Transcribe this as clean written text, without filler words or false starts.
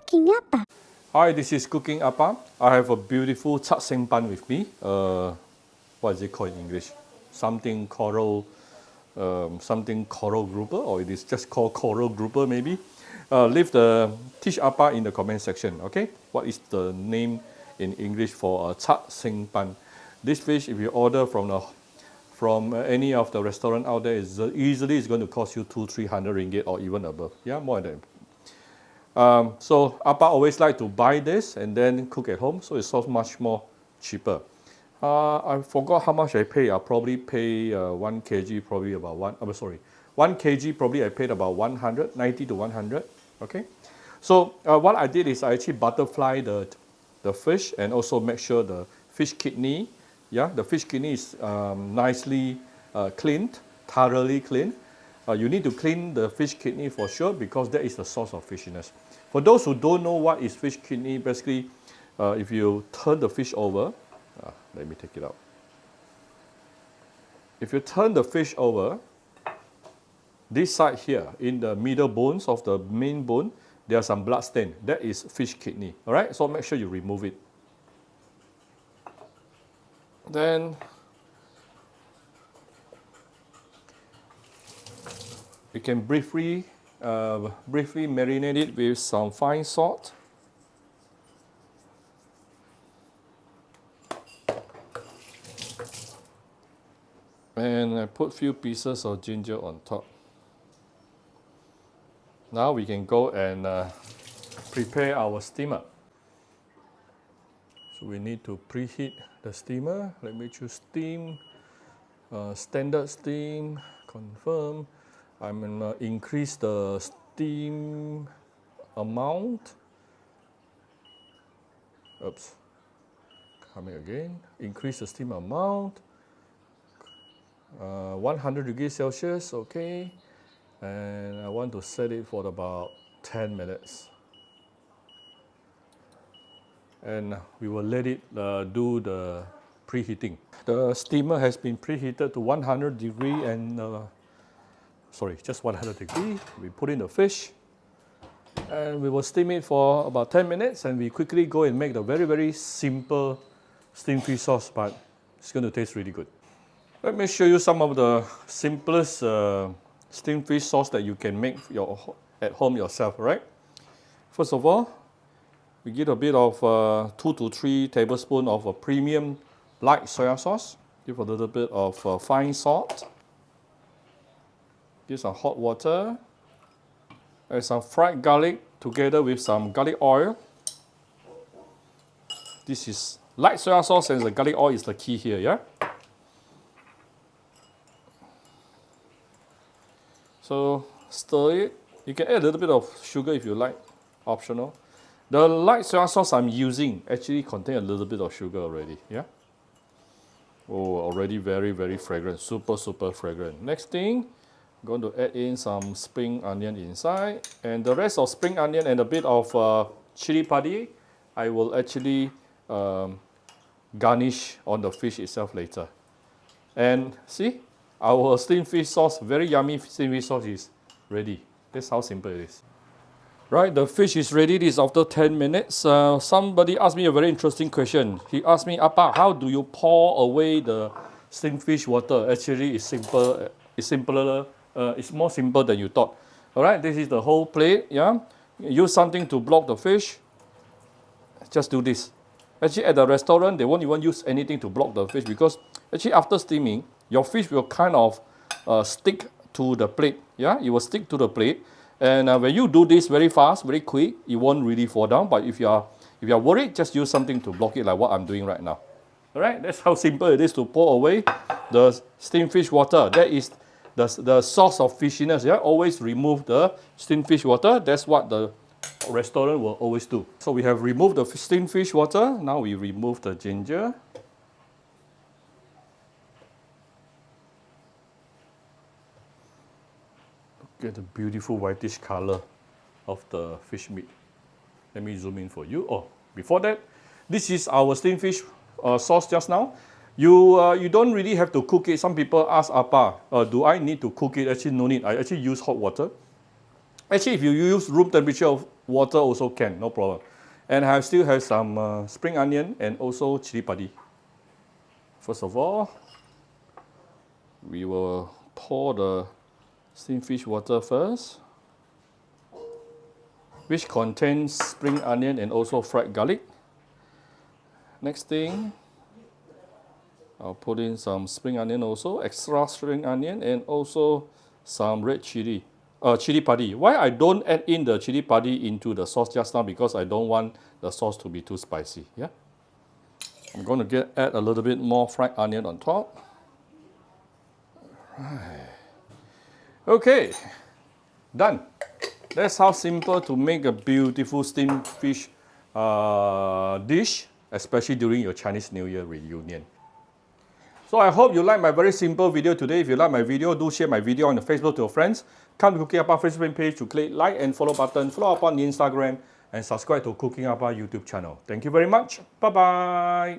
Cooking apa? Hi, this is Cooking Appa. I have a beautiful chak seng pan with me. What is it called in English? Something coral grouper, or it is just called coral grouper maybe. Teach Appa in the comment section. Okay, what is the name in English for a chak seng pan? This fish, if you order from any of the restaurant out there, is easily it's going to cost you 200-300 ringgit or even above. Yeah, more than. So Appa always like to buy this and then cook at home, so it's so much more cheaper. I forgot how much I pay. I probably pay 1 kg, probably about 1 kg probably I paid about 100, 90 to 100. Okay, so what I did is I actually butterfly the fish and also make sure the fish kidney, the fish kidney is nicely cleaned, thoroughly cleaned. You need to clean the fish kidney for sure because that is the source of fishiness. For those who don't know what is fish kidney, basically, if you turn the fish over, let me take it out. If you turn the fish over, this side here, in the middle bones of the main bone, there are some blood stain. That is fish kidney. All right, so make sure you remove it. Then you can briefly marinate it with some fine salt. And I put few pieces of ginger on top. Now we can go and prepare our steamer. So we need to preheat the steamer. Let me choose steam, standard steam, confirm. I'm going to increase the steam amount. Oops. Coming again. Increase the steam amount. 100 degrees Celsius, okay. And I want to set it for about 10 minutes. And we will let it do the preheating. The steamer has been preheated to 100 degree and just 100 degree. We put in the fish and we will steam it for about 10 minutes and we quickly go and make the very, very simple steamed fish sauce, but it's going to taste really good. Let me show you some of the simplest steamed fish sauce that you can make at home yourself, right? First of all, we give a bit of 2 to 3 tablespoons of a premium light soya sauce. Give a little bit of fine salt. Give some hot water. And some fried garlic together with some garlic oil. This is light soya sauce and the garlic oil is the key here, yeah? So stir it. You can add a little bit of sugar if you like, optional. The light soya sauce I'm using actually contains a little bit of sugar already, yeah? Oh, already very, very fragrant, super, super fragrant. Next thing, I'm going to add in some spring onion inside. And the rest of spring onion and a bit of chili padi, I will actually garnish on the fish itself later. And see? Our steamed fish sauce, very yummy steamed fish sauce is ready. That's how simple it is. Right, the fish is ready. This is after 10 minutes. Somebody asked me a very interesting question. He asked me, Appa, how do you pour away the steamed fish water? Actually, it's simple. It's more simple than you thought. All right, this is the whole plate. Yeah, use something to block the fish. Just do this. Actually, at the restaurant, they won't even use anything to block the fish because actually after steaming, your fish will kind of stick to the plate. Yeah, it will stick to the plate. And when you do this very fast, very quick, it won't really fall down. But if you are worried, just use something to block it, like what I'm doing right now. All right, that's how simple it is to pour away the steamed fish water. That is the source of fishiness. Yeah, always remove the steamed fish water. That's what the restaurant will always do. So we have removed the steamed fish water. Now we remove the ginger. Get the beautiful whitish color of the fish meat. Let me zoom in for you. Oh, before that, this is our steamed fish sauce just now. You don't really have to cook it. Some people ask, Appa, do I need to cook it? Actually, no need. I actually use hot water. Actually, if you use room temperature water also can, no problem. And I still have some spring onion and also chili padi. First of all, we will pour the steamed fish water first, which contains spring onion and also fried garlic. Next thing, I'll put in some spring onion also, extra spring onion, and also some red chili, chili padi. Why I don't add in the chili padi into the sauce just now? Because I don't want the sauce to be too spicy. Yeah, I'm going to add a little bit more fried onion on top. Right. Okay, done. That's how simple to make a beautiful steamed fish dish, especially during your Chinese New Year reunion. So I hope you like my very simple video today. If you like my video, do share my video on the Facebook to your friends. Come to Cooking Appa Facebook page to click like and follow button. Follow up on the Instagram and subscribe to Cooking Appa YouTube channel. Thank you very much. Bye-bye.